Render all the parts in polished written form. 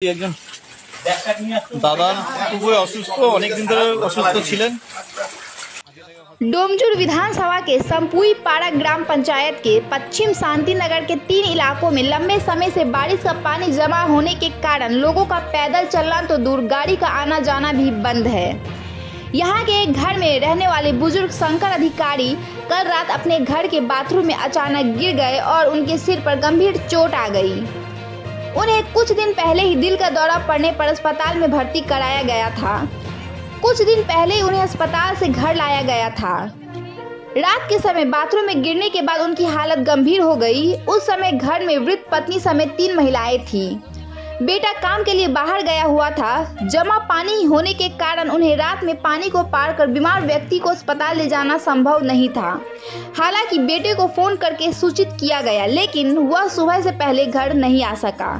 একজন দাদা খুবই অসুস্থ, অনেকদিন ধরে অসুস্থ ছিলেন। डोमजुर विधानसभा के संपुई पाड़ा ग्राम पंचायत के पश्चिम शांति नगर के 3 इलाकों में लंबे समय से बारिश का पानी जमा होने के कारण लोगों का पैदल चलना तो दूर, गाड़ी का आना जाना भी बंद है। यहाँ के एक घर में रहने वाले बुजुर्ग शंकर अधिकारी कल रात अपने घर के बाथरूम में अचानक गिर गए और उनके सिर पर गंभीर चोट आ गई। उन्हें कुछ दिन पहले ही दिल का दौरा पड़ने पर अस्पताल में भर्ती कराया गया था। कुछ दिन पहले ही उन्हें अस्पताल से घर लाया गया था। रात के समय बाथरूम में गिरने के बाद उनकी हालत गंभीर हो गई। उस समय घर में वृद्ध पत्नी समेत 3 महिलाएं थीं। बेटा काम के लिए बाहर गया हुआ था। जमा पानी होने के कारण उन्हें रात में पानी को पार कर बीमार व्यक्ति को अस्पताल ले जाना संभव नहीं था। हालांकि बेटे को फोन करके सूचित किया गया, लेकिन वह सुबह से पहले घर नहीं आ सका।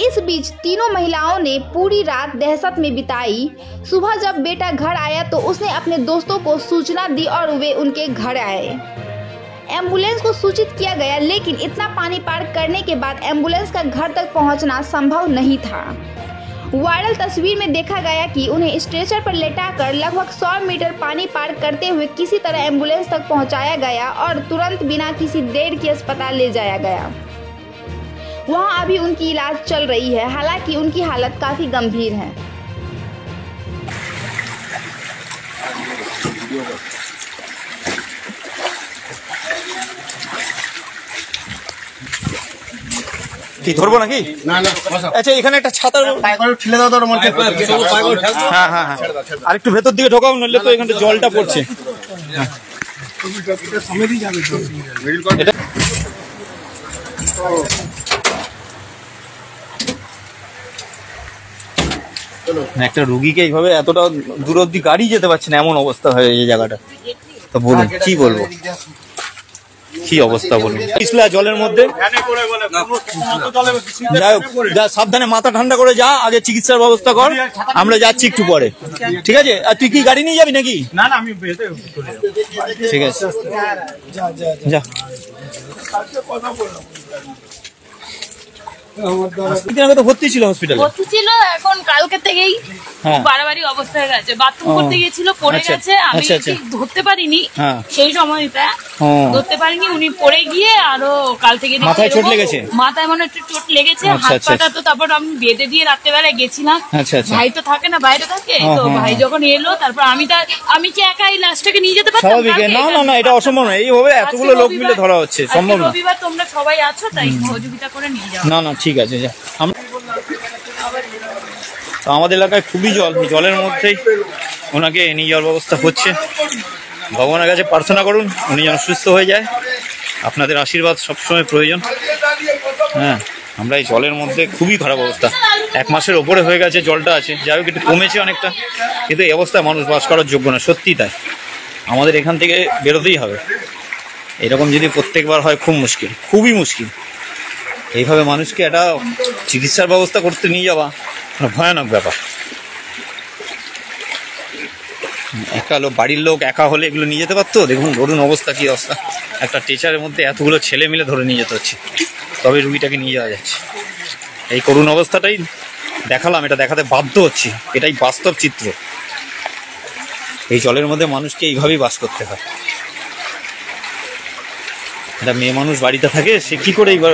इस बीच तीनों महिलाओं ने पूरी रात दहशत में बिताई। सुबह जब बेटा घर आया तो उसने अपने दोस्तों को सूचना दी और वे उनके घर आए। एम्बुलेंस को सूचित किया गया, लेकिन इतना पानी पार करने के बाद एम्बुलेंस का घर तक पहुंचना संभव नहीं था। वायरल तस्वीर में देखा गया कि उन्हें स्ट्रेचर पर लेटाकर लगभग 100 मीटर पानी पार करते हुए किसी तरह एम्बुलेंस तक पहुंचाया गया और तुरंत बिना किसी देर के अस्पताल ले जाया गया। वहां अभी उनकी इलाज चल रही है, हालांकि उनकी हालत काफी गंभीर है। কি ধরবো নাকি? না না, আচ্ছা এখানে একটা ছাতা ঠেলে দাও, তোর মধ্যে হ্যাঁ হ্যাঁ হ্যাঁ, আর একটু ভেতর দিকে ঢোকাও, নইলে তো এখানে জলটা পড়ছে। একটা রুগীকে এইভাবে এতটা দূর অব্দি গাড়ি যেতে পারছে না, এমন অবস্থা হয়ে এই জায়গাটা। তো বলুন কি বলবো, কি অবস্থা বলুন। পিছলা জলের মধ্যে যাই হোক, যা সাবধানে, মাথা ঠান্ডা করে যা, আগে চিকিৎসার ব্যবস্থা কর, আমরা যাচ্ছি একটু পরে, ঠিক আছে? আর তুই কি গাড়ি নিয়ে যাবি নাকি? না না, আমি ঠিক আছে, যা। ভর্তি ছিল হসপিটালে, ভর্তি ছিল, এখন কালকে থেকেই বাড়াবাড়ি অবস্থা হয়ে গেছে। বাথরুম করতে গিয়েছিল, পড়ে গেছে, আমি ধরতে পারিনি, সেই সময়টা ধরতে পারিনি, উনি পড়ে গিয়ে আরো কাল থেকে মাথায় চোট লেগেছে, মাথায় মনে একটু চোট লেগেছে, হাত পাটা। তো তারপর আমি বেঁধে দিয়ে রাত্রেবেলায় গেছিলাম, ভাই তো থাকে না, বাইরে থাকে, তো ভাই যখন এলো তারপর আমি কি একাই লাশটাকে নিয়ে যেতে পারতাম? না না না, এটা অসম্ভব না, এইভাবে এতগুলো লোক মিলে ধরা হচ্ছে, সম্ভব না। রবিবার তোমরা সবাই আছো, তাই সহযোগিতা করে নিয়ে যাও। না না, ঠিক আছে, যা। আমাদের এলাকায় খুবই জল, জলের মধ্যেই ওনাকে নিয়ে যাওয়ার ব্যবস্থা হচ্ছে। ভগবানের কাছে প্রার্থনা করুন উনি যেন সুস্থ হয়ে যায়, আপনাদের আশীর্বাদ সবসময় প্রয়োজন। হ্যাঁ, আমরা এই জলের মধ্যে খুবই খারাপ অবস্থা, 1 মাসের ওপরে হয়ে গেছে জলটা আছে, যাই হোক একটু কমেছে অনেকটা, কিন্তু এই অবস্থায় মানুষ বাস করার যোগ্য না, সত্যি তাই। আমাদের এখান থেকে বেরোতেই হবে, এরকম যদি প্রত্যেকবার হয় খুব মুশকিল, খুবই মুশকিল। এইভাবে মানুষকে একটা চিকিৎসার ব্যবস্থা করতে নিয়ে যাওয়া ভয়ানক ব্যাপার। একা লোক, বাড়ির লোক একা হলে এগুলো নিয়ে যেতে পারতো। দেখুন ধরুন অবস্থা, কি অবস্থা, একটা টেচারের মধ্যে এতগুলো ছেলে মিলে ধরে নিয়ে যেতে হচ্ছে, তবে রুগীটাকে নিয়ে যাওয়া যাচ্ছে। এই করুণ অবস্থাটাই দেখালাম, এটা দেখাতে বাধ্য হচ্ছি, এটাই বাস্তব চিত্র। এই জলের মধ্যে মানুষকে এইভাবেই বাস করতে হয়। একটা মেয়ে মানুষ বাড়িতে থাকে, সে কি করে এইবার